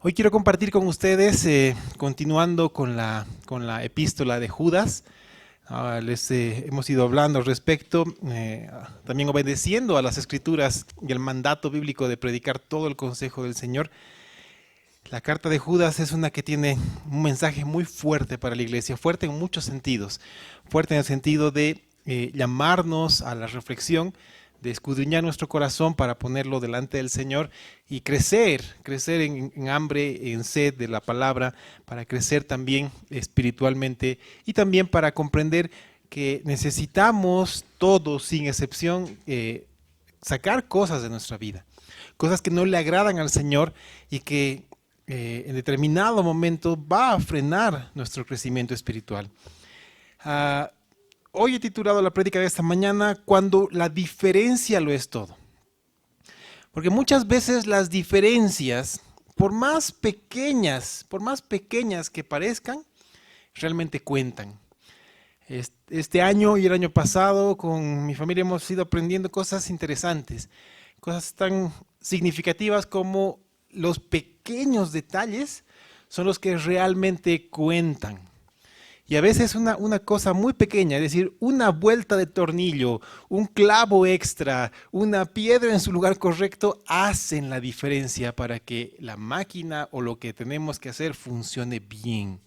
Hoy quiero compartir con ustedes, continuando con la epístola de Judas. Hemos ido hablando al respecto, también obedeciendo a las escrituras y el mandato bíblico de predicar todo el consejo del Señor. La carta de Judas es una que tiene un mensaje muy fuerte para la iglesia, fuerte en muchos sentidos, fuerte en el sentido de llamarnos a la reflexión, de escudriñar nuestro corazón para ponerlo delante del Señor y crecer en hambre, en sed de la palabra, para crecer también espiritualmente y también para comprender que necesitamos todos, sin excepción, sacar cosas de nuestra vida, cosas que no le agradan al Señor y que en determinado momento va a frenar nuestro crecimiento espiritual. Ah, Hoy he titulado la prédica de esta mañana "Cuando la diferencia lo es todo". Porque muchas veces las diferencias, por más pequeñas que parezcan, realmente cuentan. Este año y el año pasado con mi familia hemos ido aprendiendo cosas interesantes, cosas tan significativas como los pequeños detalles son los que realmente cuentan. Y a veces una cosa muy pequeña, es decir, una vuelta de tornillo, un clavo extra, una piedra en su lugar correcto, hacen la diferencia para que la máquina o lo que tenemos que hacer funcione bien.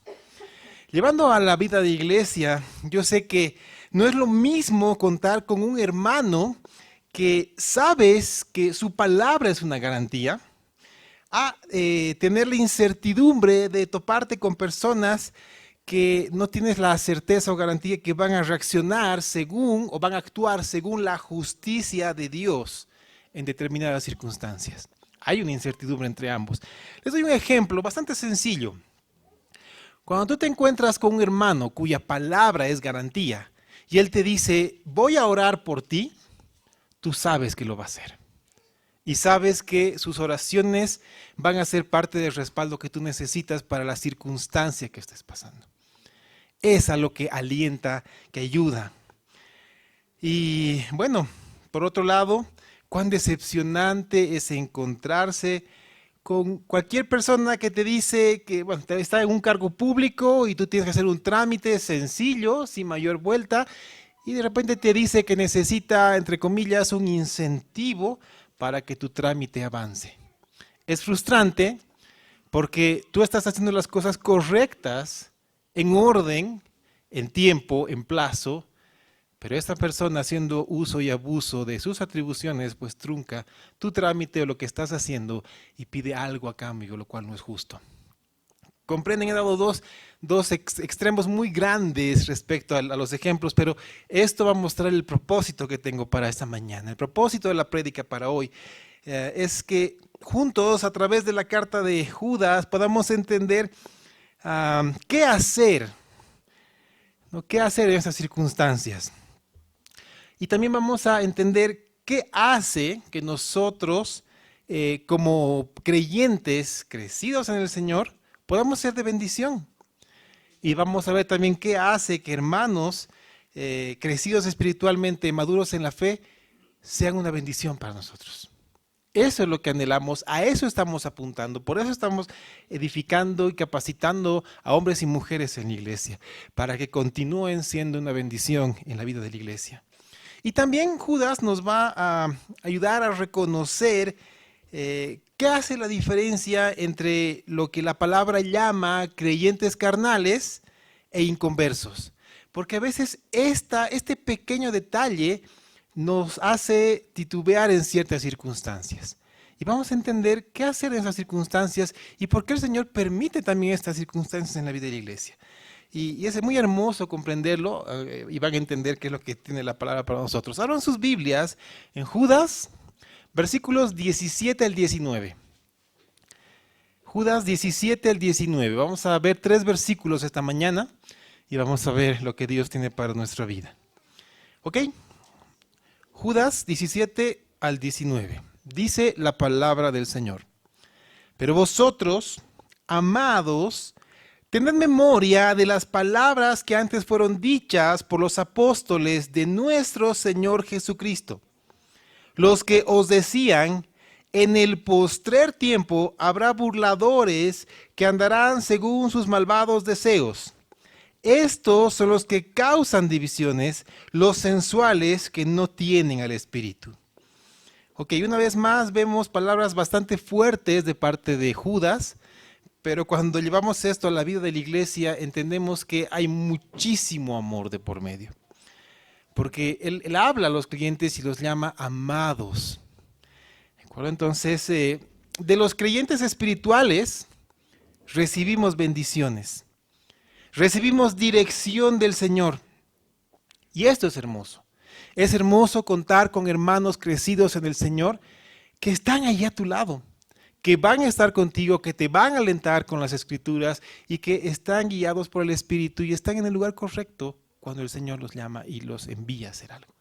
Llevando a la vida de iglesia, yo sé que no es lo mismo contar con un hermano que sabes que su palabra es una garantía, a tener la incertidumbre de toparte con personas que no tienes la certeza o garantía que van a reaccionar según o van a actuar según la justicia de Dios en determinadas circunstancias. Hay una incertidumbre entre ambos. Les doy un ejemplo bastante sencillo. Cuando tú te encuentras con un hermano cuya palabra es garantía y él te dice, voy a orar por ti, tú sabes que lo va a hacer. Y sabes que sus oraciones van a ser parte del respaldo que tú necesitas para la circunstancia que estés pasando. Es a lo que alienta, que ayuda. Y bueno, por otro lado, cuán decepcionante es encontrarse con cualquier persona que te dice que bueno, está en un cargo público y tú tienes que hacer un trámite sencillo, sin mayor vuelta, y de repente te dice que necesita, entre comillas, un incentivo para que tu trámite avance. Es frustrante porque tú estás haciendo las cosas correctas, en orden, en tiempo, en plazo, pero esta persona haciendo uso y abuso de sus atribuciones, pues trunca tu trámite o lo que estás haciendo y pide algo a cambio, lo cual no es justo. Comprenden, he dado dos extremos muy grandes respecto a los ejemplos, pero esto va a mostrar el propósito que tengo para esta mañana. El propósito de la prédica para hoy es que juntos, a través de la carta de Judas, podamos entender qué hacer, ¿no? ¿Qué hacer en estas circunstancias? Y también vamos a entender qué hace que nosotros, como creyentes crecidos en el Señor, podamos ser de bendición. Y vamos a ver también qué hace que hermanos crecidos espiritualmente, maduros en la fe, sean una bendición para nosotros. Eso es lo que anhelamos, a eso estamos apuntando, por eso estamos edificando y capacitando a hombres y mujeres en la iglesia, para que continúen siendo una bendición en la vida de la iglesia. Y también Judas nos va a ayudar a reconocer qué hace la diferencia entre lo que la palabra llama creyentes carnales e inconversos. Porque a veces este pequeño detalle nos hace titubear en ciertas circunstancias. Y vamos a entender qué hacer en esas circunstancias y por qué el Señor permite también estas circunstancias en la vida de la iglesia. Y es muy hermoso comprenderlo y van a entender qué es lo que tiene la palabra para nosotros. Abran sus Biblias en Judas, versículos 17 al 19. Judas 17 al 19. Vamos a ver 3 versículos esta mañana y vamos a ver lo que Dios tiene para nuestra vida. ¿Ok? Judas 17 al 19. Dice la palabra del Señor. Pero vosotros, amados, tened memoria de las palabras que antes fueron dichas por los apóstoles de nuestro Señor Jesucristo, los que os decían, en el postrer tiempo habrá burladores que andarán según sus malvados deseos. Estos son los que causan divisiones, los sensuales que no tienen al Espíritu. Ok, una vez más vemos palabras bastante fuertes de parte de Judas, pero cuando llevamos esto a la vida de la iglesia entendemos que hay muchísimo amor de por medio. Porque él habla a los creyentes y los llama amados. ¿De acuerdo? Entonces, de los creyentes espirituales recibimos bendiciones. Recibimos dirección del Señor. Y esto es hermoso. Es hermoso contar con hermanos crecidos en el Señor que están ahí a tu lado, que van a estar contigo, que te van a alentar con las Escrituras y que están guiados por el Espíritu y están en el lugar correcto cuando el Señor los llama y los envía a hacer algo.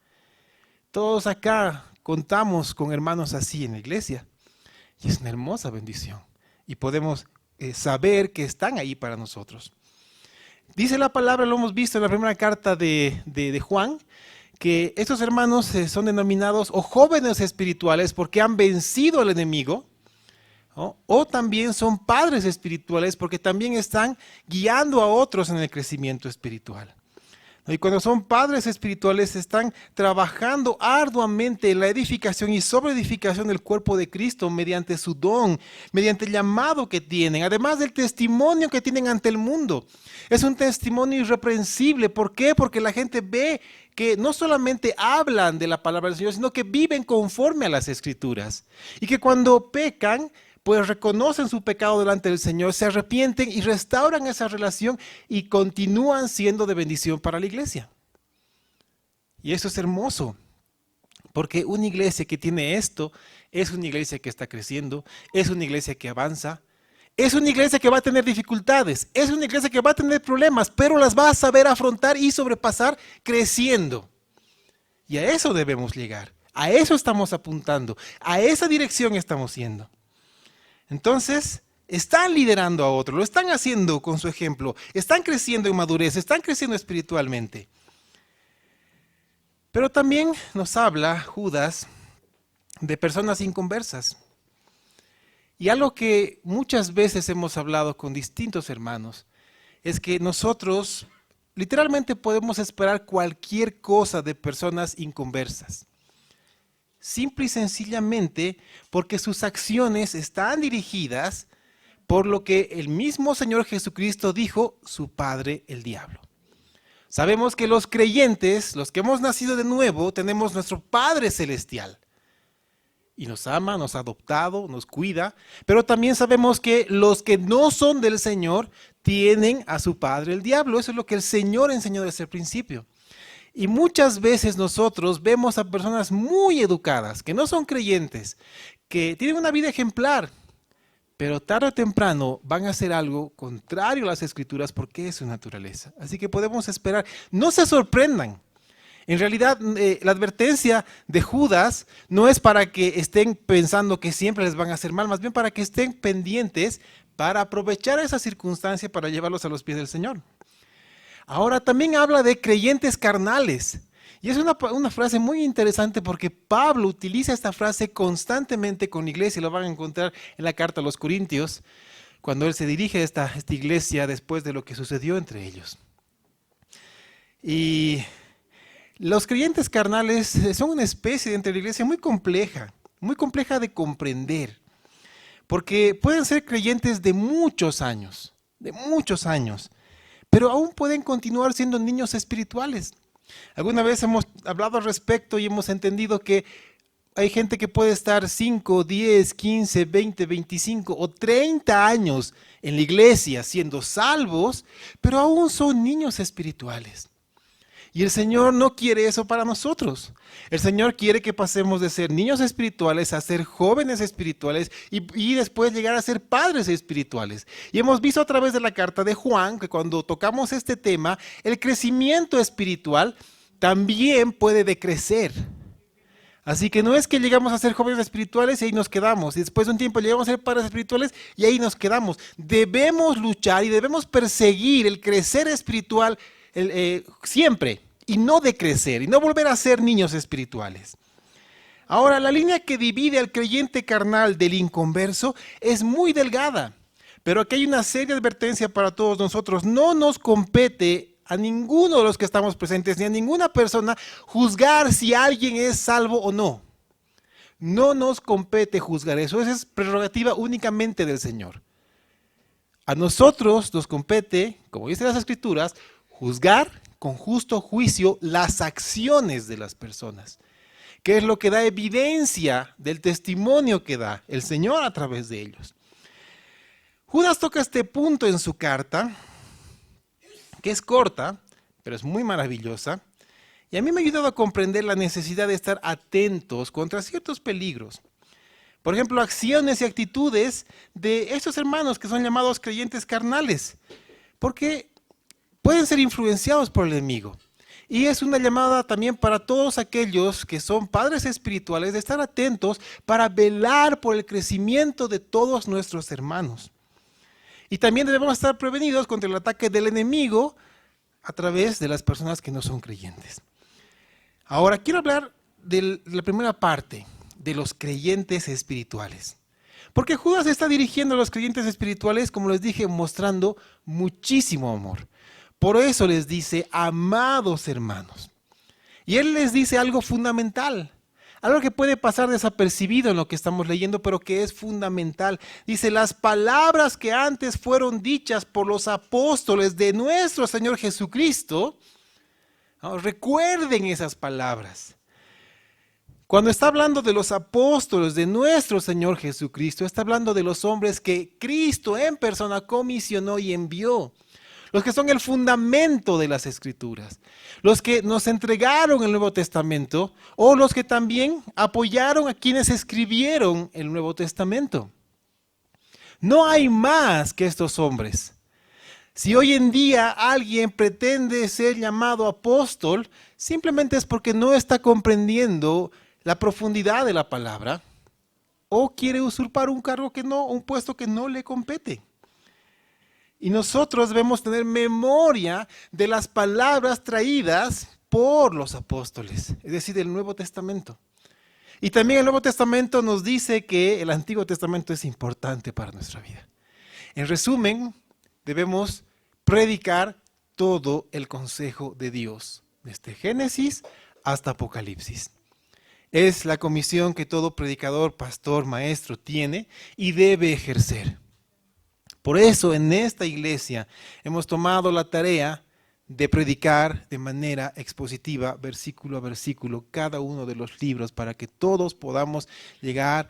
Todos acá contamos con hermanos así en la iglesia y es una hermosa bendición y podemos saber que están ahí para nosotros. Dice la palabra, lo hemos visto en la primera carta de Juan, que estos hermanos son denominados o jóvenes espirituales porque han vencido al enemigo, ¿no? O también son padres espirituales porque también están guiando a otros en el crecimiento espiritual. Y cuando son padres espirituales están trabajando arduamente en la edificación y sobreedificación del cuerpo de Cristo mediante su don, mediante el llamado que tienen, además del testimonio que tienen ante el mundo. Es un testimonio irreprensible. ¿Por qué? Porque la gente ve que no solamente hablan de la palabra del Señor, sino que viven conforme a las Escrituras. Y que cuando pecan, pues reconocen su pecado delante del Señor, se arrepienten y restauran esa relación y continúan siendo de bendición para la iglesia. Y eso es hermoso, porque una iglesia que tiene esto es una iglesia que está creciendo, es una iglesia que avanza, es una iglesia que va a tener dificultades, es una iglesia que va a tener problemas, pero las va a saber afrontar y sobrepasar creciendo. Y a eso debemos llegar, a eso estamos apuntando, a esa dirección estamos yendo. Entonces, están liderando a otros, lo están haciendo con su ejemplo, están creciendo en madurez, están creciendo espiritualmente. Pero también nos habla Judas de personas inconversas. Y algo que muchas veces hemos hablado con distintos hermanos es que nosotros literalmente podemos esperar cualquier cosa de personas inconversas. Simple y sencillamente porque sus acciones están dirigidas por lo que el mismo Señor Jesucristo dijo, su padre el diablo. Sabemos que los creyentes, los que hemos nacido de nuevo, tenemos nuestro Padre Celestial. Y nos ama, nos ha adoptado, nos cuida, pero también sabemos que los que no son del Señor tienen a su padre el diablo. Eso es lo que el Señor enseñó desde el principio. Y muchas veces nosotros vemos a personas muy educadas, que no son creyentes, que tienen una vida ejemplar, pero tarde o temprano van a hacer algo contrario a las Escrituras porque es su naturaleza. Así que podemos esperar, no se sorprendan. En realidad, la advertencia de Judas no es para que estén pensando que siempre les van a hacer mal, más bien para que estén pendientes para aprovechar esa circunstancia para llevarlos a los pies del Señor. Ahora también habla de creyentes carnales. Y es una frase muy interesante porque Pablo utiliza esta frase constantemente con la iglesia. Lo van a encontrar en la carta a los Corintios, cuando él se dirige a esta iglesia después de lo que sucedió entre ellos. Y los creyentes carnales son una especie dentro de la iglesia muy compleja de comprender. Porque pueden ser creyentes de muchos años, pero aún pueden continuar siendo niños espirituales. Alguna vez hemos hablado al respecto y hemos entendido que hay gente que puede estar 5, 10, 15, 20, 25 o 30 años en la iglesia siendo salvos, pero aún son niños espirituales. Y el Señor no quiere eso para nosotros. El Señor quiere que pasemos de ser niños espirituales a ser jóvenes espirituales y después llegar a ser padres espirituales. Y hemos visto a través de la carta de Juan que cuando tocamos este tema, el crecimiento espiritual también puede decrecer. Así que no es que llegamos a ser jóvenes espirituales y ahí nos quedamos. Y después de un tiempo llegamos a ser padres espirituales y ahí nos quedamos. Debemos luchar y debemos perseguir el crecer espiritual siempre, y no decrecer, y no volver a ser niños espirituales. Ahora, la línea que divide al creyente carnal del inconverso es muy delgada, pero aquí hay una seria advertencia para todos nosotros. No nos compete a ninguno de los que estamos presentes, ni a ninguna persona, juzgar si alguien es salvo o no. No nos compete juzgar eso, esa es prerrogativa únicamente del Señor. A nosotros nos compete, como dicen las Escrituras, juzgar con justo juicio las acciones de las personas, que es lo que da evidencia del testimonio que da el Señor a través de ellos. Judas toca este punto en su carta, que es corta, pero es muy maravillosa, y a mí me ha ayudado a comprender la necesidad de estar atentos contra ciertos peligros. Por ejemplo, acciones y actitudes de estos hermanos que son llamados creyentes carnales, porque pueden ser influenciados por el enemigo. Y es una llamada también para todos aquellos que son padres espirituales de estar atentos para velar por el crecimiento de todos nuestros hermanos. Y también debemos estar prevenidos contra el ataque del enemigo a través de las personas que no son creyentes. Ahora, quiero hablar de la primera parte, de los creyentes espirituales. Porque Judas está dirigiendo a los creyentes espirituales, como les dije, mostrando muchísimo amor. Por eso les dice, amados hermanos. Y él les dice algo fundamental, algo que puede pasar desapercibido en lo que estamos leyendo, pero que es fundamental. Dice, las palabras que antes fueron dichas por los apóstoles de nuestro Señor Jesucristo, recuerden esas palabras. Cuando está hablando de los apóstoles de nuestro Señor Jesucristo, está hablando de los hombres que Cristo en persona comisionó y envió. Los que son el fundamento de las Escrituras. Los que nos entregaron el Nuevo Testamento o los que también apoyaron a quienes escribieron el Nuevo Testamento. No hay más que estos hombres. Si hoy en día alguien pretende ser llamado apóstol, simplemente es porque no está comprendiendo la profundidad de la palabra o quiere usurpar un cargo que no, un puesto que no le compete. Y nosotros debemos tener memoria de las palabras traídas por los apóstoles, es decir, del Nuevo Testamento. Y también el Nuevo Testamento nos dice que el Antiguo Testamento es importante para nuestra vida. En resumen, debemos predicar todo el consejo de Dios, desde Génesis hasta Apocalipsis. Es la comisión que todo predicador, pastor, maestro tiene y debe ejercer. Por eso en esta iglesia hemos tomado la tarea de predicar de manera expositiva, versículo a versículo, cada uno de los libros para que todos podamos llegar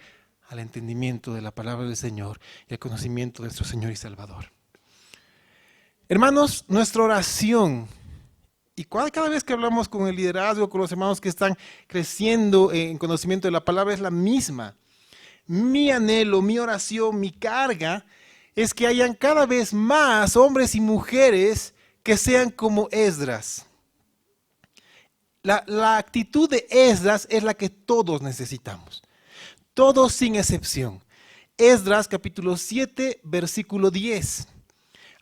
al entendimiento de la palabra del Señor y al conocimiento de nuestro Señor y Salvador. Hermanos, nuestra oración, y cada vez que hablamos con el liderazgo, con los hermanos que están creciendo en conocimiento de la palabra, es la misma. Mi anhelo, mi oración, mi carga es que hayan cada vez más hombres y mujeres que sean como Esdras. La actitud de Esdras es la que todos necesitamos, todos sin excepción. Esdras capítulo 7, versículo 10.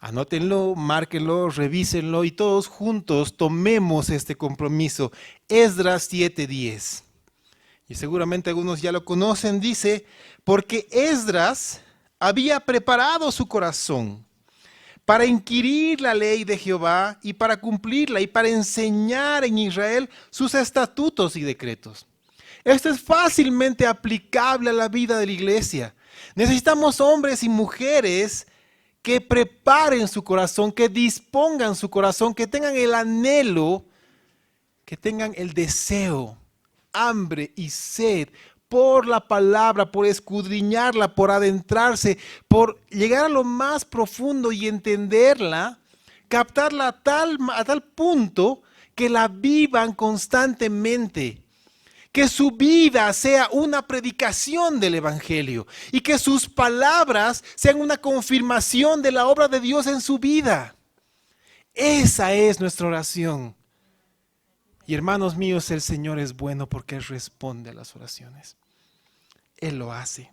Anótenlo, márquenlo, revísenlo y todos juntos tomemos este compromiso. Esdras 7:10. Y seguramente algunos ya lo conocen, dice, porque Esdras había preparado su corazón para inquirir la ley de Jehová y para cumplirla y para enseñar en Israel sus estatutos y decretos. Esto es fácilmente aplicable a la vida de la iglesia. Necesitamos hombres y mujeres que preparen su corazón, que dispongan su corazón, que tengan el anhelo, que tengan el deseo, hambre y sed por la palabra, por escudriñarla, por adentrarse, por llegar a lo más profundo y entenderla, captarla a tal punto que la vivan constantemente. Que su vida sea una predicación del Evangelio y que sus palabras sean una confirmación de la obra de Dios en su vida. Esa es nuestra oración. Y hermanos míos, el Señor es bueno porque Él responde a las oraciones. Él lo hace.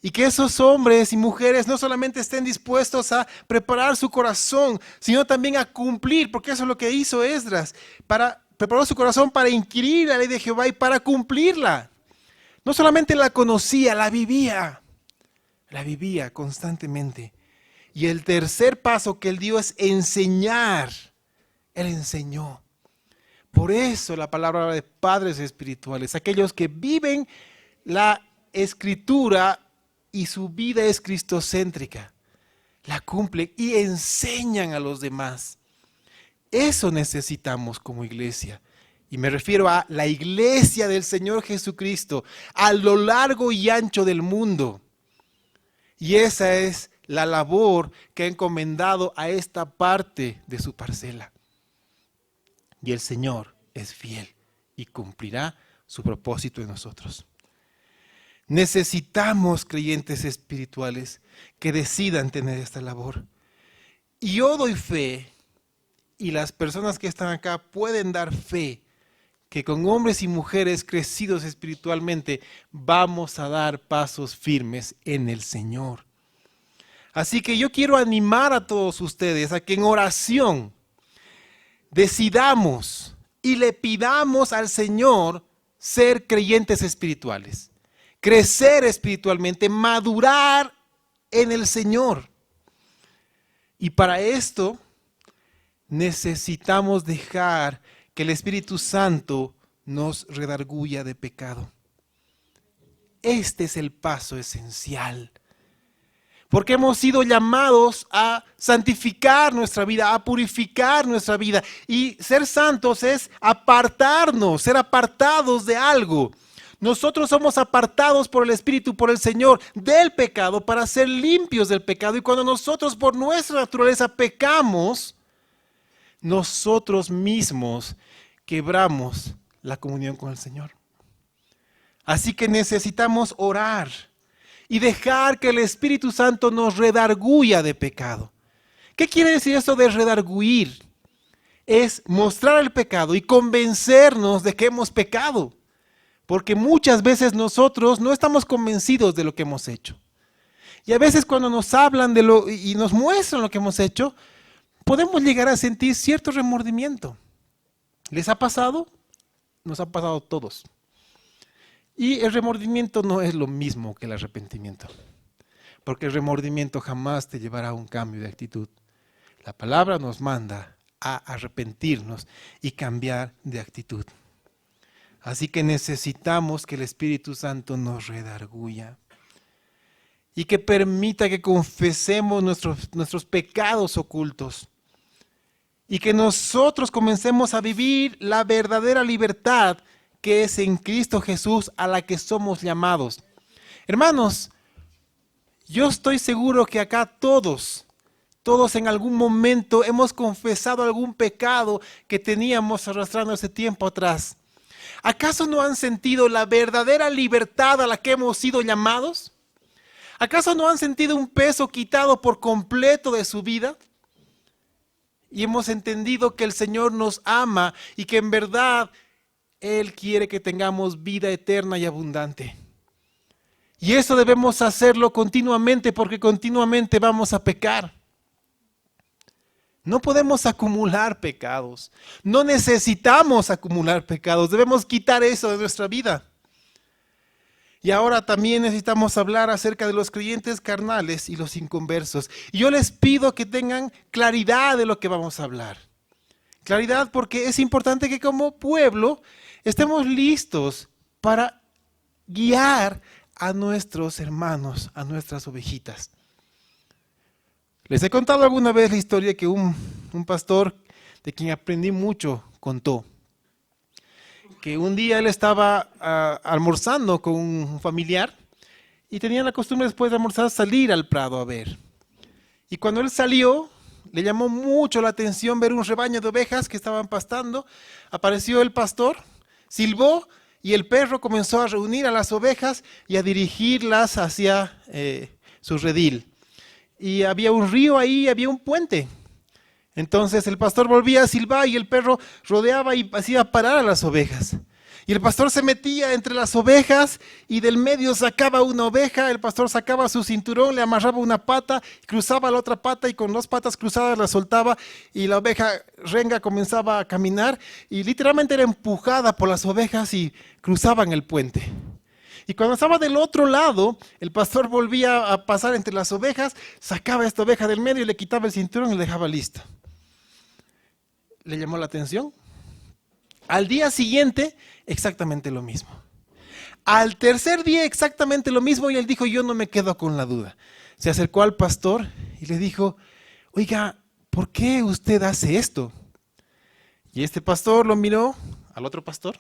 Y que esos hombres y mujeres no solamente estén dispuestos a preparar su corazón, sino también a cumplir, porque eso es lo que hizo Esdras, para preparó su corazón para inquirir la ley de Jehová y para cumplirla. No solamente la conocía, la vivía constantemente. Y el tercer paso que él dio es enseñar. Él enseñó. Por eso la palabra habla de padres espirituales, aquellos que viven la escritura y su vida es cristocéntrica. La cumplen y enseñan a los demás. Eso necesitamos como iglesia. Y me refiero a la iglesia del Señor Jesucristo a lo largo y ancho del mundo. Y esa es la labor que ha encomendado a esta parte de su parcela. Y el Señor es fiel y cumplirá su propósito en nosotros. Necesitamos creyentes espirituales que decidan tener esta labor. Y yo doy fe, y las personas que están acá pueden dar fe, que con hombres y mujeres crecidos espiritualmente vamos a dar pasos firmes en el Señor. Así que yo quiero animar a todos ustedes a que en oración decidamos y le pidamos al Señor ser creyentes espirituales, crecer espiritualmente, madurar en el Señor. Y para esto necesitamos dejar que el Espíritu Santo nos redarguya de pecado. Este es el paso esencial. Porque hemos sido llamados a santificar nuestra vida, a purificar nuestra vida. Y ser santos es apartarnos, ser apartados de algo. Nosotros somos apartados por el Espíritu, por el Señor, del pecado para ser limpios del pecado. Y cuando nosotros por nuestra naturaleza pecamos, nosotros mismos quebramos la comunión con el Señor. Así que necesitamos orar y dejar que el Espíritu Santo nos redarguya de pecado. ¿Qué quiere decir esto de redarguir? Es mostrar el pecado y convencernos de que hemos pecado. Porque muchas veces nosotros no estamos convencidos de lo que hemos hecho. Y a veces cuando nos hablan y nos muestran lo que hemos hecho, podemos llegar a sentir cierto remordimiento. ¿Les ha pasado? Nos ha pasado a todos. Y el remordimiento no es lo mismo que el arrepentimiento, porque el remordimiento jamás te llevará a un cambio de actitud. La palabra nos manda a arrepentirnos y cambiar de actitud. Así que necesitamos que el Espíritu Santo nos redarguya y que permita que confesemos nuestros pecados ocultos y que nosotros comencemos a vivir la verdadera libertad que es en Cristo Jesús a la que somos llamados. Hermanos, yo estoy seguro que acá todos en algún momento hemos confesado algún pecado que teníamos arrastrando ese tiempo atrás. ¿Acaso no han sentido la verdadera libertad a la que hemos sido llamados? ¿Acaso no han sentido un peso quitado por completo de su vida? Y hemos entendido que el Señor nos ama y que en verdad Él quiere que tengamos vida eterna y abundante. Y eso debemos hacerlo continuamente porque continuamente vamos a pecar. No podemos acumular pecados. No necesitamos acumular pecados. Debemos quitar eso de nuestra vida. Y ahora también necesitamos hablar acerca de los creyentes carnales y los inconversos. Y yo les pido que tengan claridad de lo que vamos a hablar. Claridad porque es importante que como pueblo estemos listos para guiar a nuestros hermanos, a nuestras ovejitas. Les he contado alguna vez la historia que un pastor de quien aprendí mucho contó. Que un día él estaba almorzando con un familiar y tenía la costumbre después de almorzar salir al prado a ver. Y cuando él salió, le llamó mucho la atención ver un rebaño de ovejas que estaban pastando. Apareció el pastor, silbó y el perro comenzó a reunir a las ovejas y a dirigirlas hacia su redil. Y había un río ahí, había un puente. Entonces el pastor volvía a silbar y el perro rodeaba y hacía parar a las ovejas. Y el pastor se metía entre las ovejas y del medio sacaba una oveja, el pastor sacaba su cinturón, le amarraba una pata, cruzaba la otra pata y con 2 patas cruzadas la soltaba y la oveja renga comenzaba a caminar y literalmente era empujada por las ovejas y cruzaban el puente. Y cuando estaba del otro lado, el pastor volvía a pasar entre las ovejas, sacaba esta oveja del medio y le quitaba el cinturón y le dejaba lista. ¿Le llamó la atención? Al día siguiente, exactamente lo mismo. Al tercer día, exactamente lo mismo, y él dijo, yo no me quedo con la duda. Se acercó al pastor y le dijo, oiga, ¿por qué usted hace esto? Y este pastor lo miró al otro pastor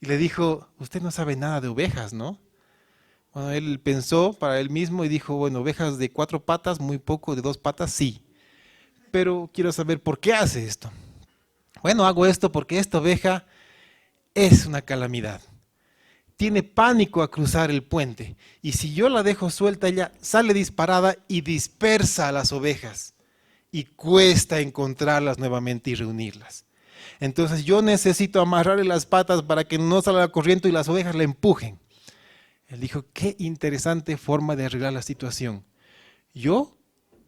y le dijo, usted no sabe nada de ovejas, ¿no? Bueno, él pensó para él mismo y dijo, bueno, ovejas de 4 patas, muy poco, de 2 patas, sí. Pero quiero saber por qué hace esto. Bueno, hago esto porque esta oveja es una calamidad. Tiene pánico a cruzar el puente. Y si yo la dejo suelta, ella sale disparada y dispersa a las ovejas. Y cuesta encontrarlas nuevamente y reunirlas. Entonces yo necesito amarrarle las patas para que no salga corriendo y las ovejas la empujen. Él dijo, qué interesante forma de arreglar la situación. Yo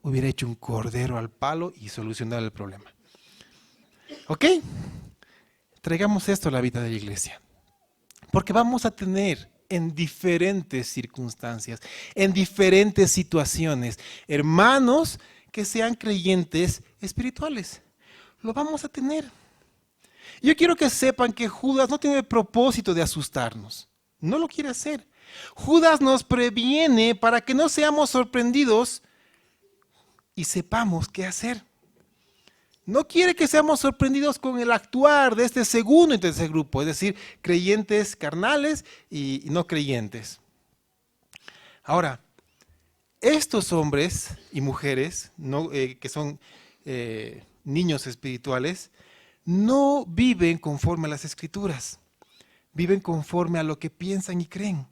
hubiera hecho un cordero al palo y solucionar el problema. ¿Ok? Traigamos esto a la vida de la iglesia. Porque vamos a tener en diferentes circunstancias, en diferentes situaciones, hermanos que sean creyentes espirituales. Lo vamos a tener. Yo quiero que sepan que Judas no tiene el propósito de asustarnos. No lo quiere hacer. Judas nos previene para que no seamos sorprendidos y sepamos qué hacer. No quiere que seamos sorprendidos con el actuar de este segundo y tercer grupo, es decir, creyentes carnales y no creyentes. Ahora, estos hombres y mujeres que son niños espirituales, no viven conforme a las Escrituras, viven conforme a lo que piensan y creen.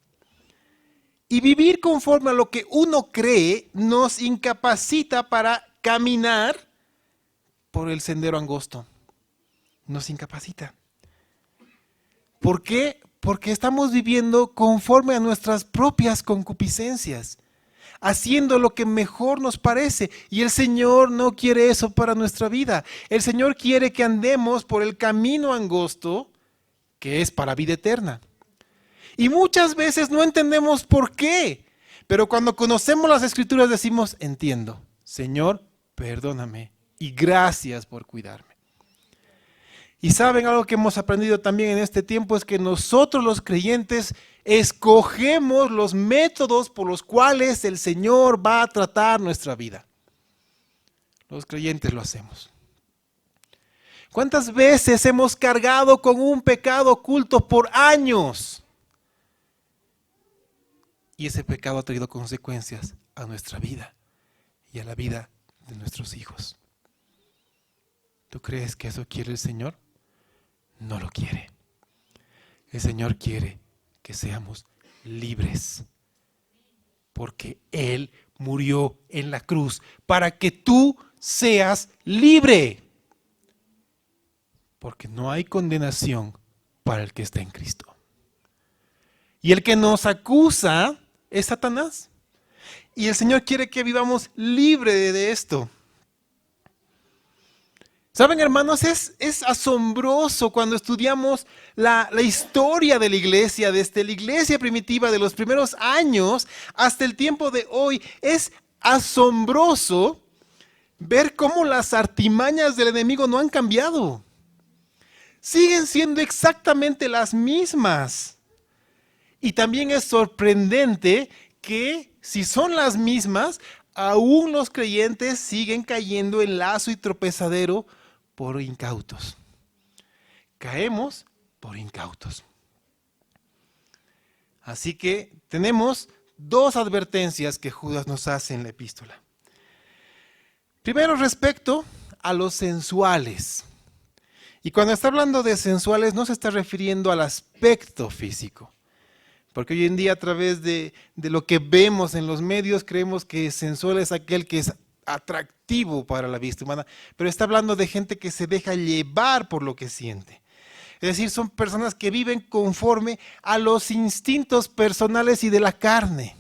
Y vivir conforme a lo que uno cree nos incapacita para caminar por el sendero angosto. Nos incapacita. ¿Por qué? Porque estamos viviendo conforme a nuestras propias concupiscencias, haciendo lo que mejor nos parece. Y el Señor no quiere eso para nuestra vida. El Señor quiere que andemos por el camino angosto, que es para vida eterna. Y muchas veces no entendemos por qué. Pero cuando conocemos las Escrituras decimos, entiendo. Señor, perdóname y gracias por cuidarme. Y saben, algo que hemos aprendido también en este tiempo es que nosotros los creyentes escogemos los métodos por los cuales el Señor va a tratar nuestra vida. Los creyentes lo hacemos. ¿Cuántas veces hemos cargado con un pecado oculto por años? Y ese pecado ha traído consecuencias a nuestra vida y a la vida de nuestros hijos. ¿Tú crees que eso quiere el Señor? No lo quiere. El Señor quiere que seamos libres. Porque Él murió en la cruz para que tú seas libre. Porque no hay condenación para el que está en Cristo. Y el que nos acusa es Satanás. Y el Señor quiere que vivamos libre de esto. ¿Saben, hermanos? Es asombroso cuando estudiamos la historia de la iglesia, desde la iglesia primitiva de los primeros años hasta el tiempo de hoy. Es asombroso ver cómo las artimañas del enemigo no han cambiado. Siguen siendo exactamente las mismas. Y también es sorprendente que si son las mismas, aún los creyentes siguen cayendo en lazo y tropezadero por incautos. Caemos por incautos. Así que tenemos 2 advertencias que Judas nos hace en la epístola. Primero, respecto a los sensuales. Y cuando está hablando de sensuales no se está refiriendo al aspecto físico. Porque hoy en día a través de lo que vemos en los medios creemos que sensual es aquel que es atractivo para la vista humana. Pero está hablando de gente que se deja llevar por lo que siente. Es decir, son personas que viven conforme a los instintos personales y de la carne.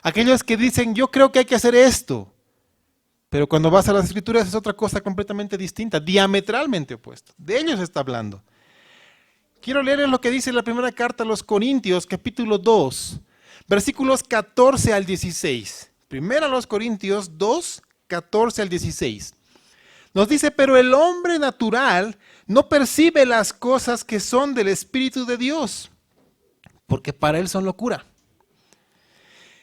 Aquellos que dicen, yo creo que hay que hacer esto, pero cuando vas a las Escrituras es otra cosa completamente distinta, diametralmente opuesta. De ellos está hablando. Quiero leerles lo que dice la primera carta a los Corintios, capítulo 2, versículos 14 al 16. Primera a los Corintios 2, 14 al 16. Nos dice, pero el hombre natural no percibe las cosas que son del Espíritu de Dios, porque para él son locura.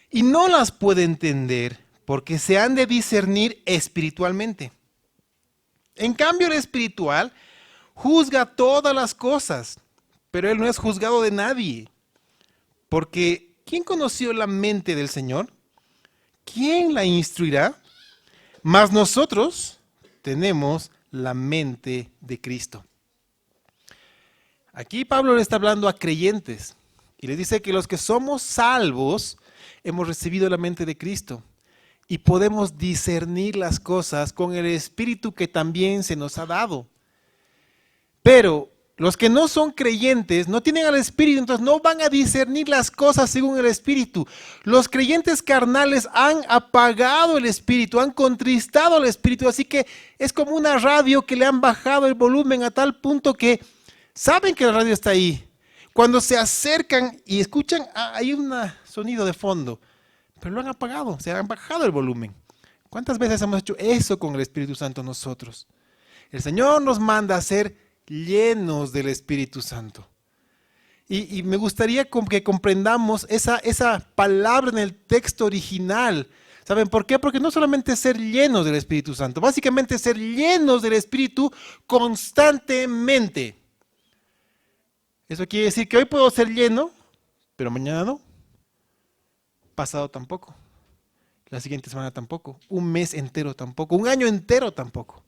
Y no las puede entender, porque se han de discernir espiritualmente. En cambio, el espiritual juzga todas las cosas, pero él no es juzgado de nadie. Porque ¿quién conoció la mente del Señor? ¿Quién la instruirá? Mas nosotros tenemos la mente de Cristo. Aquí Pablo le está hablando a creyentes y le dice que los que somos salvos hemos recibido la mente de Cristo y podemos discernir las cosas con el Espíritu que también se nos ha dado. Pero los que no son creyentes no tienen al Espíritu, entonces no van a discernir las cosas según el Espíritu. Los creyentes carnales han apagado el Espíritu, han contristado al Espíritu, así que es como una radio que le han bajado el volumen a tal punto que saben que la radio está ahí. Cuando se acercan y escuchan, hay un sonido de fondo, pero lo han apagado, se han bajado el volumen. ¿Cuántas veces hemos hecho eso con el Espíritu Santo nosotros? El Señor nos manda a ser llenos del Espíritu Santo. Y me gustaría que comprendamos esa palabra en el texto original. ¿Saben por qué? Porque no solamente ser llenos del Espíritu Santo, básicamente ser llenos del Espíritu constantemente. Eso quiere decir que hoy puedo ser lleno, pero mañana no. Pasado tampoco. La siguiente semana tampoco. Un mes entero tampoco. Un año entero tampoco.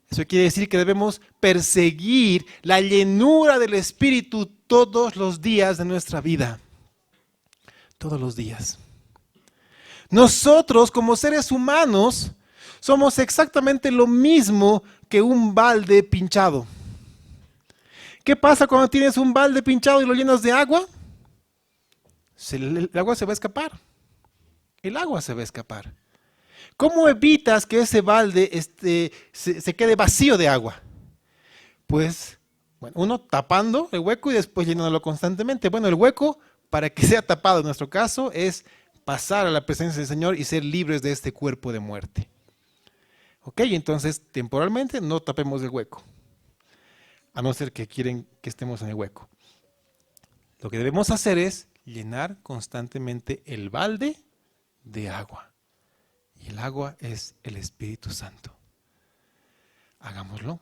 Eso quiere decir que debemos perseguir la llenura del Espíritu todos los días de nuestra vida. Todos los días. Nosotros, como seres humanos, somos exactamente lo mismo que un balde pinchado. ¿Qué pasa cuando tienes un balde pinchado y lo llenas de agua? El agua se va a escapar. El agua se va a escapar. ¿Cómo evitas que ese balde se quede vacío de agua? Pues, bueno, uno tapando el hueco y después llenándolo constantemente. Bueno, el hueco, para que sea tapado en nuestro caso, es pasar a la presencia del Señor y ser libres de este cuerpo de muerte. Ok, entonces temporalmente no tapemos el hueco, a no ser que quieren que estemos en el hueco. Lo que debemos hacer es llenar constantemente el balde de agua. Y el agua es el Espíritu Santo. Hagámoslo.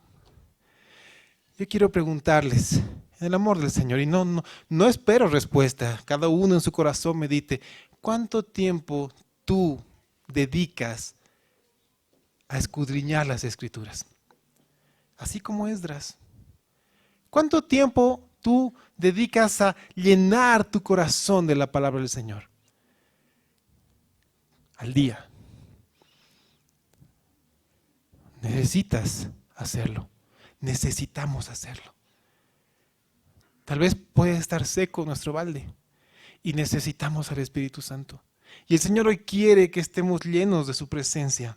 Yo quiero preguntarles, en el amor del Señor, y no espero respuesta, cada uno en su corazón medite, ¿cuánto tiempo tú dedicas a escudriñar las Escrituras? Así como Esdras. ¿Cuánto tiempo tú dedicas a llenar tu corazón de la palabra del Señor? Al día. Necesitas hacerlo. Necesitamos hacerlo. Tal vez puede estar seco nuestro balde y necesitamos al Espíritu Santo. Y el Señor hoy quiere que estemos llenos de su presencia.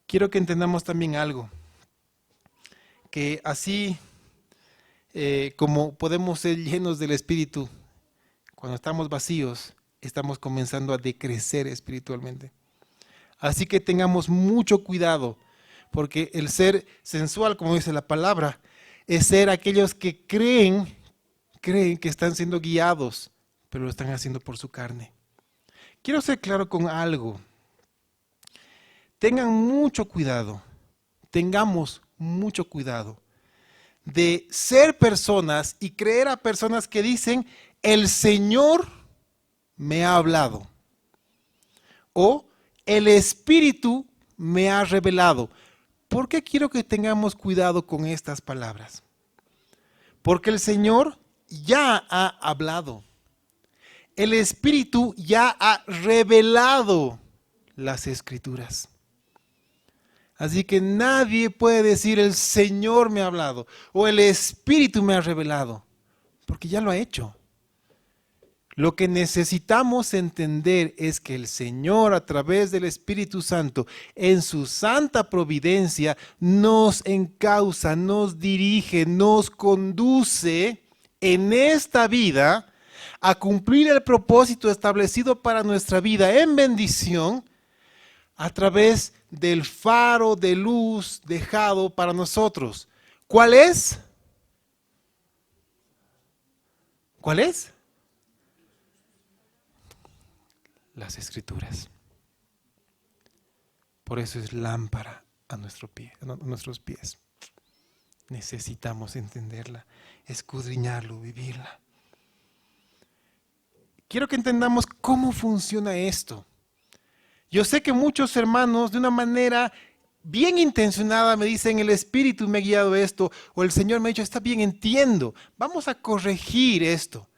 Quiero que entendamos también algo. Que así como podemos ser llenos del Espíritu, cuando estamos vacíos, estamos comenzando a decrecer espiritualmente. Así que tengamos mucho cuidado, porque el ser sensual, como dice la palabra, es ser aquellos que creen que están siendo guiados, pero lo están haciendo por su carne. Quiero ser claro con algo. Tengan mucho cuidado, tengamos mucho cuidado de ser personas y creer a personas que dicen, el Señor me ha hablado, o el Espíritu me ha revelado. ¿Por qué quiero que tengamos cuidado con estas palabras? Porque el Señor ya ha hablado. El Espíritu ya ha revelado las Escrituras. Así que nadie puede decir el Señor me ha hablado o el Espíritu me ha revelado, porque ya lo ha hecho. Lo que necesitamos entender es que el Señor, a través del Espíritu Santo, en su santa providencia, nos encausa, nos dirige, nos conduce en esta vida a cumplir el propósito establecido para nuestra vida en bendición a través del faro de luz dejado para nosotros. ¿Cuál es? ¿Cuál es? Las Escrituras. Por eso es lámpara a nuestros pies. Necesitamos entenderla, escudriñarlo, vivirla. Quiero que entendamos cómo funciona esto. Yo sé que muchos hermanos de una manera bien intencionada me dicen el Espíritu me ha guiado esto o el Señor me ha dicho está bien, entiendo, vamos a corregir esto.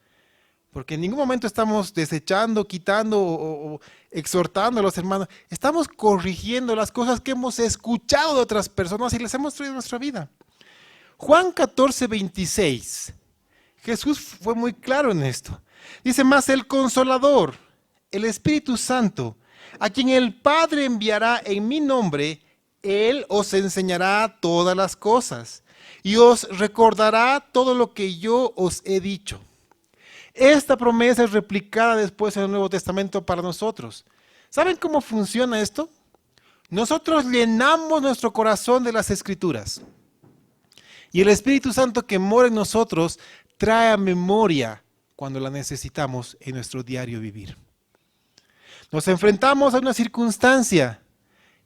Porque en ningún momento estamos desechando, quitando o exhortando a los hermanos. Estamos corrigiendo las cosas que hemos escuchado de otras personas y les hemos traído a nuestra vida. Juan 14:26. Jesús fue muy claro en esto. Dice más el Consolador, el Espíritu Santo, a quien el Padre enviará en mi nombre, Él os enseñará todas las cosas y os recordará todo lo que yo os he dicho. Esta promesa es replicada después en el Nuevo Testamento para nosotros. ¿Saben cómo funciona esto? Nosotros llenamos nuestro corazón de las Escrituras. Y el Espíritu Santo que mora en nosotros trae a memoria cuando la necesitamos en nuestro diario vivir. Nos enfrentamos a una circunstancia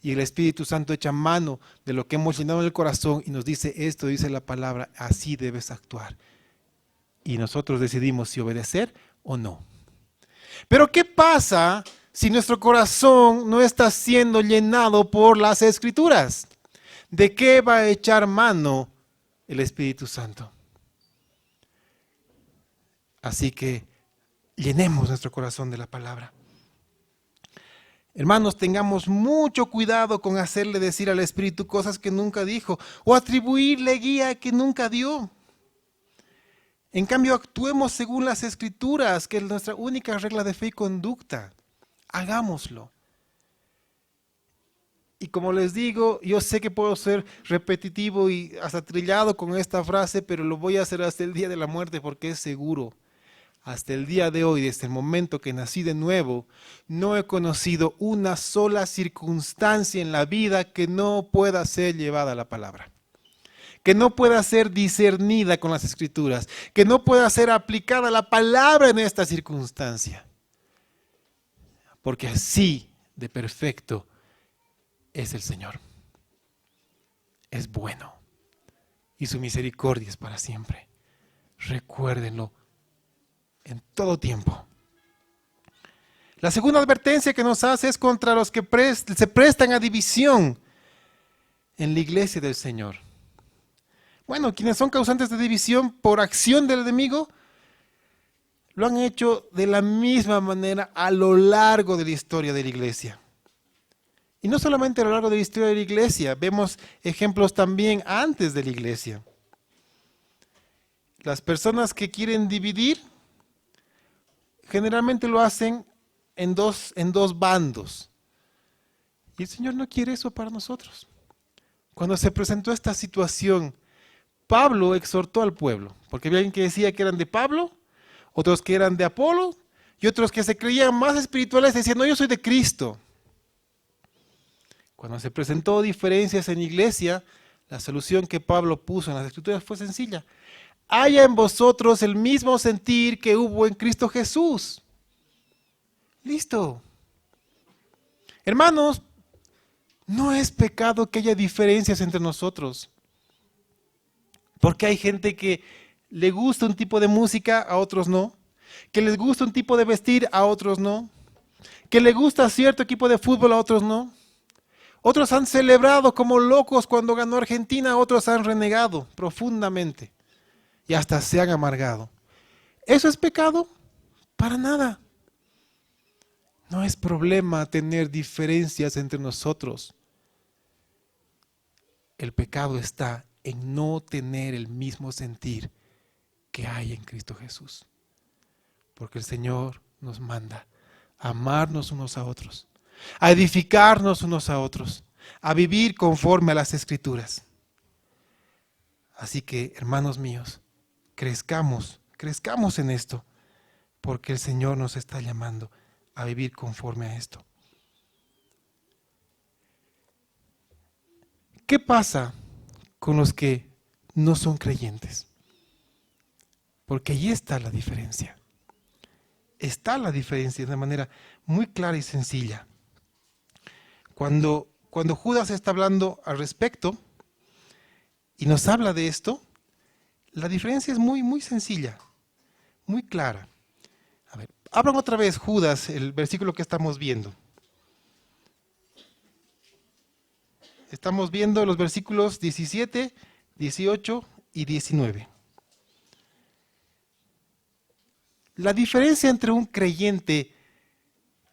y el Espíritu Santo echa mano de lo que hemos llenado en el corazón y nos dice esto, dice la palabra, así debes actuar. Y nosotros decidimos si obedecer o no. Pero ¿qué pasa si nuestro corazón no está siendo llenado por las Escrituras? ¿De qué va a echar mano el Espíritu Santo? Así que llenemos nuestro corazón de la palabra. Hermanos, tengamos mucho cuidado con hacerle decir al Espíritu cosas que nunca dijo o atribuirle guía que nunca dio. En cambio, actuemos según las Escrituras, que es nuestra única regla de fe y conducta. Hagámoslo. Y como les digo, yo sé que puedo ser repetitivo y hasta trillado con esta frase, pero lo voy a hacer hasta el día de la muerte porque es seguro. Hasta el día de hoy, desde el momento que nací de nuevo, no he conocido una sola circunstancia en la vida que no pueda ser llevada a la palabra. Que no pueda ser discernida con las Escrituras, que no pueda ser aplicada la palabra en esta circunstancia. Porque así de perfecto es el Señor. Es bueno y su misericordia es para siempre. Recuérdenlo en todo tiempo. La segunda advertencia que nos hace es contra los que se prestan a división en la iglesia del Señor. Bueno, quienes son causantes de división por acción del enemigo, lo han hecho de la misma manera a lo largo de la historia de la iglesia. Y no solamente a lo largo de la historia de la iglesia, vemos ejemplos también antes de la iglesia. Las personas que quieren dividir, generalmente lo hacen en dos bandos. Y el Señor no quiere eso para nosotros. Cuando se presentó esta situación, Pablo exhortó al pueblo, porque había alguien que decía que eran de Pablo, otros que eran de Apolo, y otros que se creían más espirituales decían, no, yo soy de Cristo. Cuando se presentó diferencias en la iglesia, la solución que Pablo puso en las Escrituras fue sencilla. Haya en vosotros el mismo sentir que hubo en Cristo Jesús. Listo. Hermanos, no es pecado que haya diferencias entre nosotros. Porque hay gente que le gusta un tipo de música, a otros no. Que les gusta un tipo de vestir, a otros no. Que le gusta cierto equipo de fútbol, a otros no. Otros han celebrado como locos cuando ganó Argentina, otros han renegado profundamente. Y hasta se han amargado. ¿Eso es pecado? Para nada. No es problema tener diferencias entre nosotros. El pecado está en no tener el mismo sentir que hay en Cristo Jesús. Porque el Señor nos manda a amarnos unos a otros, a edificarnos unos a otros, a vivir conforme a las Escrituras. Así que, hermanos míos, crezcamos en esto, porque el Señor nos está llamando a vivir conforme a esto. ¿Qué pasa con los que no son creyentes? Porque ahí está la diferencia. Está la diferencia de una manera muy clara y sencilla. Cuando Judas está hablando al respecto y nos habla de esto, la diferencia es muy, muy sencilla, muy clara. A ver, abran otra vez Judas, el versículo que estamos viendo. Estamos viendo los versículos 17, 18 y 19. La diferencia entre un creyente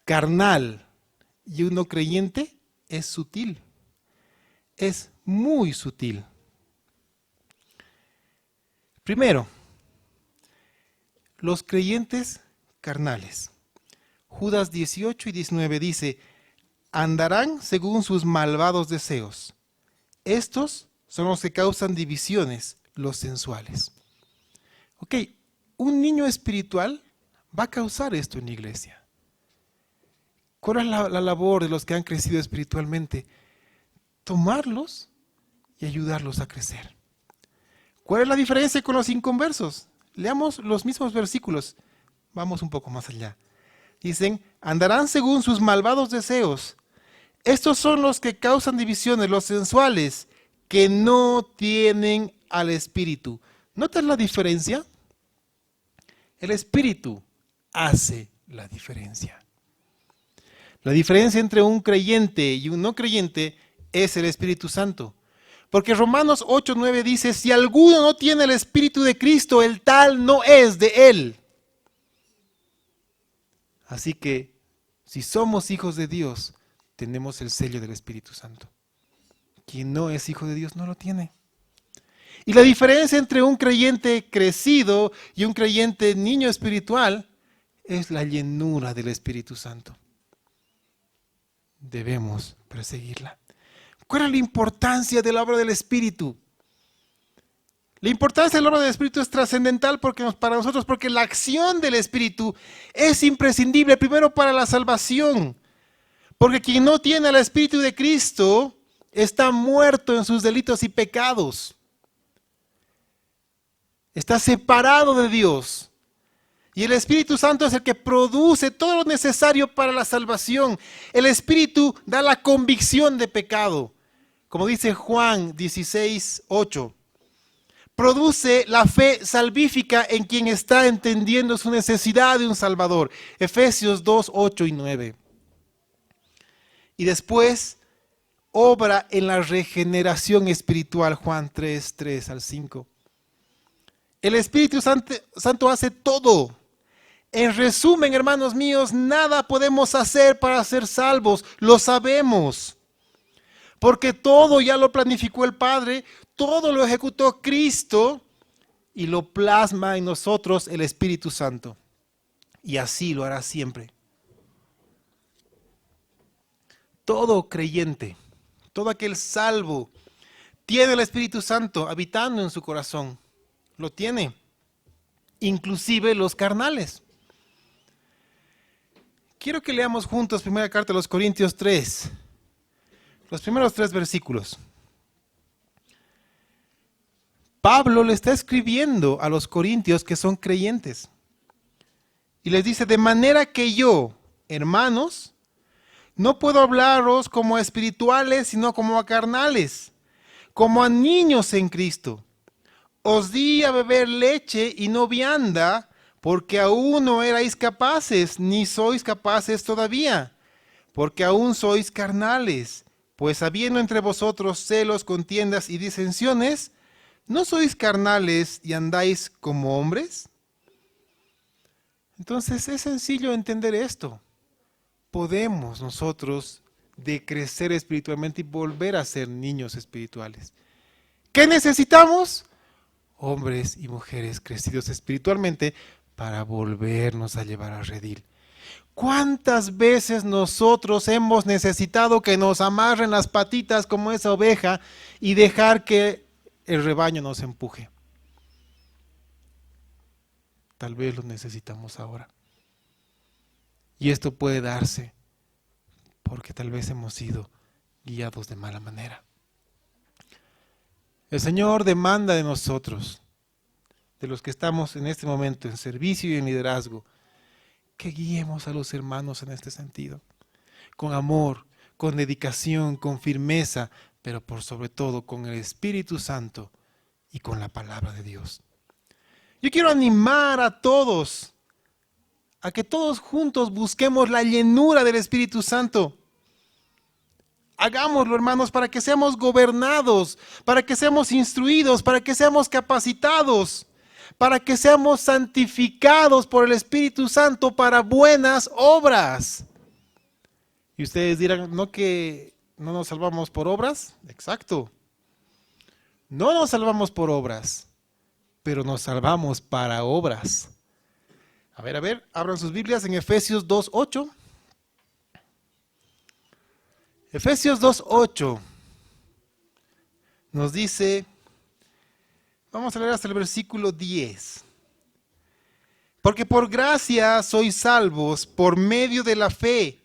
carnal y un no creyente es sutil, es muy sutil. Primero, los creyentes carnales. Judas 18 y 19 dice: andarán según sus malvados deseos. Estos son los que causan divisiones, los sensuales. Ok, un niño espiritual va a causar esto en la iglesia. ¿Cuál es la labor de los que han crecido espiritualmente? Tomarlos y ayudarlos a crecer. ¿Cuál es la diferencia con los inconversos? Leamos los mismos versículos. Vamos un poco más allá. Dicen: andarán según sus malvados deseos. Estos son los que causan divisiones, los sensuales, que no tienen al Espíritu. ¿Notas la diferencia? El Espíritu hace la diferencia. La diferencia entre un creyente y un no creyente es el Espíritu Santo. Porque Romanos 8:9 dice: si alguno no tiene el Espíritu de Cristo, el tal no es de él. Así que, si somos hijos de Dios, tenemos el sello del Espíritu Santo. Quien no es hijo de Dios no lo tiene. Y la diferencia entre un creyente crecido y un creyente niño espiritual es la llenura del Espíritu Santo. Debemos perseguirla. ¿Cuál es la importancia de la obra del Espíritu? La importancia de la obra del Espíritu es trascendental para nosotros, porque la acción del Espíritu es imprescindible, primero para la salvación. Porque quien no tiene el Espíritu de Cristo está muerto en sus delitos y pecados. Está separado de Dios. Y el Espíritu Santo es el que produce todo lo necesario para la salvación. El Espíritu da la convicción de pecado. Como dice Juan 16:8. Produce la fe salvífica en quien está entendiendo su necesidad de un Salvador. Efesios 2:8 y 9. Y después obra en la regeneración espiritual. Juan 3:3 al 5. El Espíritu Santo hace todo. En resumen, hermanos míos, nada podemos hacer para ser salvos. Lo sabemos. Porque todo ya lo planificó el Padre, todo lo ejecutó Cristo y lo plasma en nosotros el Espíritu Santo. Y así lo hará siempre. Todo creyente, todo aquel salvo, tiene el Espíritu Santo habitando en su corazón. Lo tiene. Inclusive los carnales. Quiero que leamos juntos primera carta a los Corintios 3. Los primeros 3 versículos. Pablo le está escribiendo a los corintios que son creyentes. Y les dice: de manera que yo, hermanos, no puedo hablaros como a espirituales, sino como a carnales, como a niños en Cristo. Os di a beber leche y no vianda, porque aún no erais capaces, ni sois capaces todavía, porque aún sois carnales. Pues habiendo entre vosotros celos, contiendas y disensiones, ¿no sois carnales y andáis como hombres? Entonces es sencillo entender esto. Podemos nosotros de crecer espiritualmente y volver a ser niños espirituales. ¿Qué necesitamos? Hombres y mujeres crecidos espiritualmente para volvernos a llevar a redil. ¿Cuántas veces nosotros hemos necesitado que nos amarren las patitas como esa oveja y dejar que el rebaño nos empuje? Tal vez lo necesitamos ahora. Y esto puede darse porque tal vez hemos sido guiados de mala manera. El Señor demanda de nosotros, de los que estamos en este momento en servicio y en liderazgo, que guiemos a los hermanos en este sentido, con amor, con dedicación, con firmeza, pero por sobre todo con el Espíritu Santo y con la palabra de Dios. Yo quiero animar a todos, a que todos juntos busquemos la llenura del Espíritu Santo. Hagámoslo, hermanos, para que seamos gobernados, para que seamos instruidos, para que seamos capacitados, para que seamos santificados por el Espíritu Santo para buenas obras. Y ustedes dirán, ¿no que no nos salvamos por obras? Exacto. No nos salvamos por obras, pero nos salvamos para obras. A ver, abran sus Biblias en Efesios 2:8. Efesios 2:8 nos dice, vamos a leer hasta el versículo 10. Porque por gracia sois salvos por medio de la fe,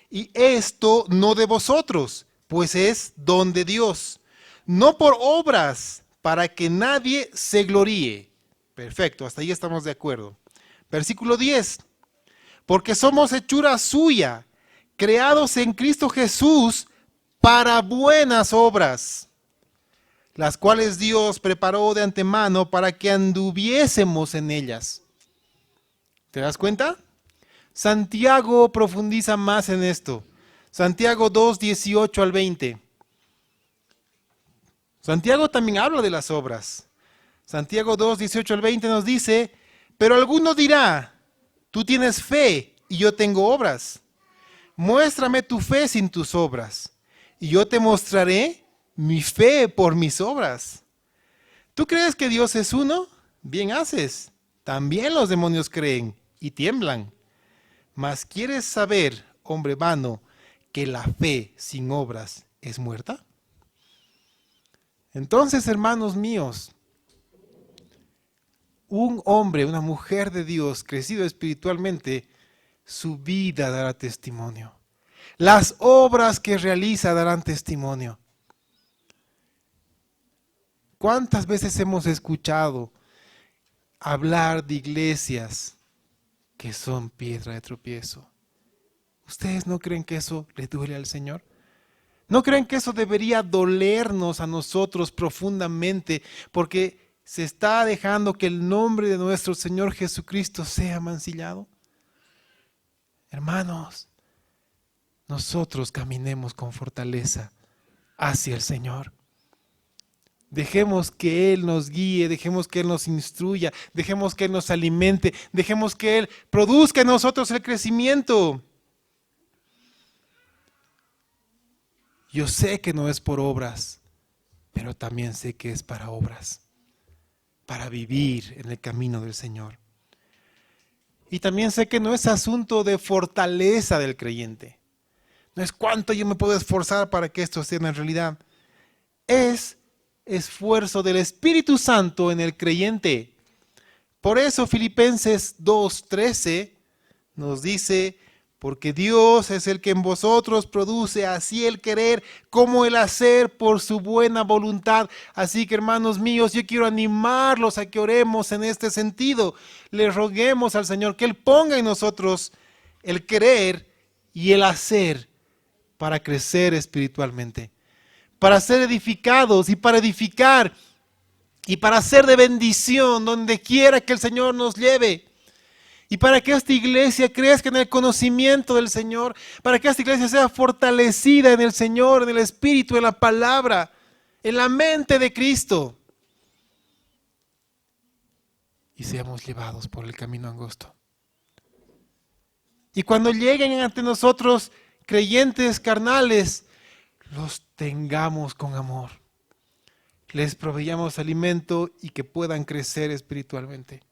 y esto no de vosotros, pues es don de Dios, no por obras, para que nadie se gloríe. Perfecto, hasta ahí estamos de acuerdo. Versículo 10. Porque somos hechura suya, creados en Cristo Jesús para buenas obras, las cuales Dios preparó de antemano para que anduviésemos en ellas. ¿Te das cuenta? Santiago profundiza más en esto. Santiago 2:18 al 20. Santiago también habla de las obras. Santiago 2:18 al 20 nos dice, pero alguno dirá, tú tienes fe y yo tengo obras. Muéstrame tu fe sin tus obras, y yo te mostraré mi fe por mis obras. ¿Tú crees que Dios es uno? Bien haces. También los demonios creen y tiemblan. Mas ¿quieres saber, hombre vano, que la fe sin obras es muerta? Entonces, hermanos míos, un hombre, una mujer de Dios, crecido espiritualmente, su vida dará testimonio. Las obras que realiza darán testimonio. ¿Cuántas veces hemos escuchado hablar de iglesias que son piedra de tropiezo? ¿Ustedes no creen que eso le duele al Señor? ¿No creen que eso debería dolernos a nosotros profundamente? Porque se está dejando que el nombre de nuestro Señor Jesucristo sea mancillado. Hermanos, nosotros caminemos con fortaleza hacia el Señor. Dejemos que Él nos guíe, dejemos que Él nos instruya, dejemos que Él nos alimente, dejemos que Él produzca en nosotros el crecimiento. Yo sé que no es por obras, pero también sé que es para obras, para vivir en el camino del Señor. Y también sé que no es asunto de fortaleza del creyente. No es cuánto yo me puedo esforzar para que esto sea una realidad. Es esfuerzo del Espíritu Santo en el creyente. Por eso Filipenses 2:13 nos dice, porque Dios es el que en vosotros produce así el querer como el hacer por su buena voluntad. Así que, hermanos míos, yo quiero animarlos a que oremos en este sentido. Le roguemos al Señor que Él ponga en nosotros el querer y el hacer para crecer espiritualmente, para ser edificados y para edificar y para ser de bendición donde quiera que el Señor nos lleve. Y para que esta iglesia crezca en el conocimiento del Señor, para que esta iglesia sea fortalecida en el Señor, en el Espíritu, en la palabra, en la mente de Cristo. Y seamos llevados por el camino angosto. Y cuando lleguen ante nosotros creyentes carnales, los tengamos con amor. Les proveyamos alimento y que puedan crecer espiritualmente.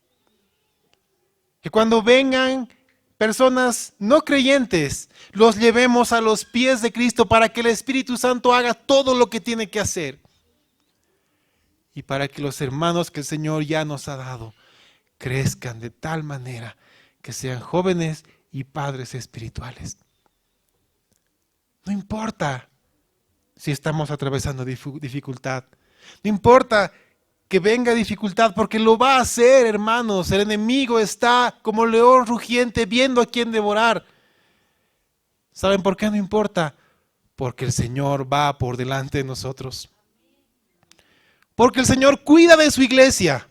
Que cuando vengan personas no creyentes, los llevemos a los pies de Cristo para que el Espíritu Santo haga todo lo que tiene que hacer. Y para que los hermanos que el Señor ya nos ha dado crezcan de tal manera que sean jóvenes y padres espirituales. No importa si estamos atravesando dificultad. No importa que venga dificultad, porque lo va a hacer, hermanos. El enemigo está como león rugiente viendo a quién devorar. ¿Saben por qué no importa? Porque el Señor va por delante de nosotros. Porque el Señor cuida de su iglesia.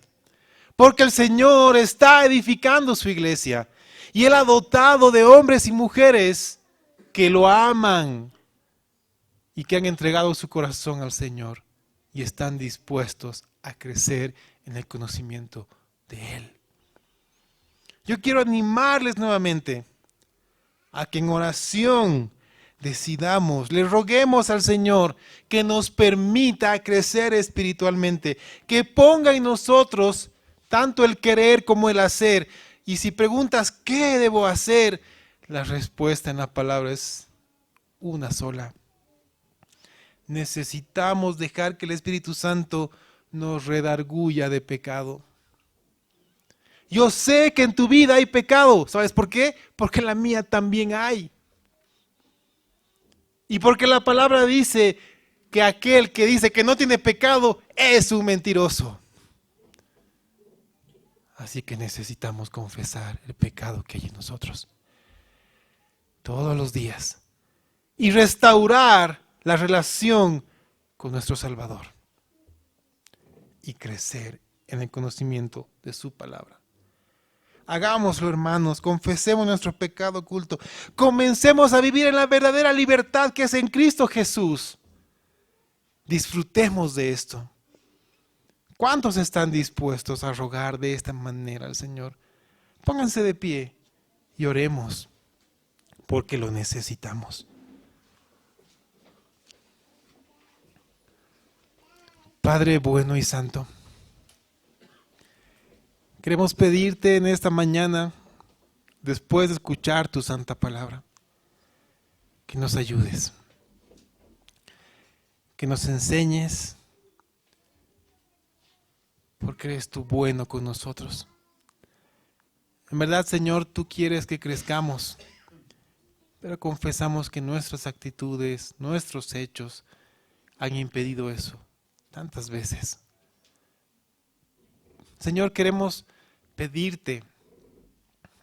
Porque el Señor está edificando su iglesia. Y Él ha dotado de hombres y mujeres que lo aman y que han entregado su corazón al Señor y están dispuestos a crecer en el conocimiento de Él. Yo quiero animarles nuevamente a que en oración decidamos, le roguemos al Señor que nos permita crecer espiritualmente, que ponga en nosotros tanto el querer como el hacer. Y si preguntas, ¿qué debo hacer? La respuesta en la palabra es una sola. Necesitamos dejar que el Espíritu Santo nos redarguya de pecado. Yo sé que en tu vida hay pecado. ¿Sabes por qué? Porque en la mía también hay. Y porque la palabra dice que aquel que dice que no tiene pecado es un mentiroso. Así que necesitamos confesar el pecado que hay en nosotros todos los días y restaurar la relación con nuestro Salvador y crecer en el conocimiento de su palabra. Hagámoslo, hermanos, confesemos nuestro pecado oculto. Comencemos a vivir en la verdadera libertad que es en Cristo Jesús. Disfrutemos de esto. ¿Cuántos están dispuestos a rogar de esta manera al Señor? Pónganse de pie y oremos, porque lo necesitamos. Padre bueno y santo, queremos pedirte en esta mañana, después de escuchar tu santa palabra, que nos ayudes, que nos enseñes, porque eres tú bueno con nosotros. En verdad, Señor, tú quieres que crezcamos, pero confesamos que nuestras actitudes, nuestros hechos han impedido eso tantas veces. Señor, queremos pedirte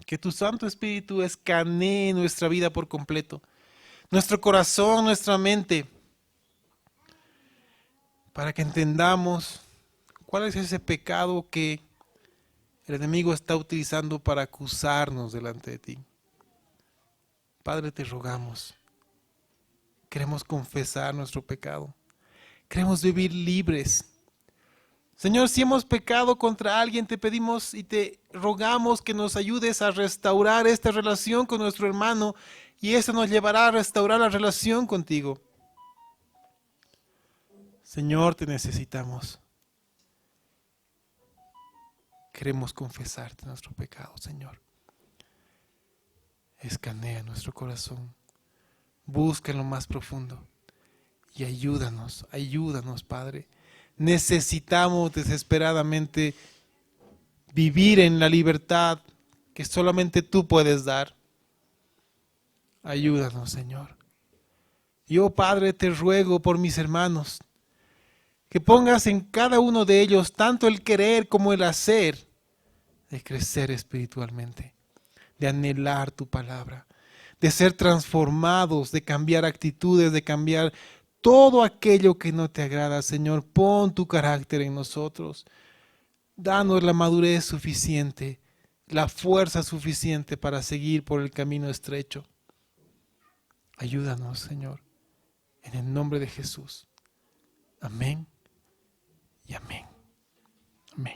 que tu Santo Espíritu escanee nuestra vida por completo, nuestro corazón, nuestra mente, para que entendamos cuál es ese pecado que el enemigo está utilizando para acusarnos delante de ti. Padre, te rogamos, queremos confesar nuestro pecado, queremos vivir libres. Señor, si hemos pecado contra alguien, te pedimos y te rogamos que nos ayudes a restaurar esta relación con nuestro hermano y eso nos llevará a restaurar la relación contigo. Señor, te necesitamos. Queremos confesarte nuestro pecado, Señor. Escanea nuestro corazón. Busca en lo más profundo. Y ayúdanos, Padre. Necesitamos desesperadamente vivir en la libertad que solamente tú puedes dar. Ayúdanos, Señor. Yo, Padre, te ruego por mis hermanos, que pongas en cada uno de ellos tanto el querer como el hacer de crecer espiritualmente, de anhelar tu palabra, de ser transformados, de cambiar actitudes, de cambiar todo aquello que no te agrada. Señor, pon tu carácter en nosotros. Danos la madurez suficiente, la fuerza suficiente para seguir por el camino estrecho. Ayúdanos, Señor, en el nombre de Jesús. Amén y amén.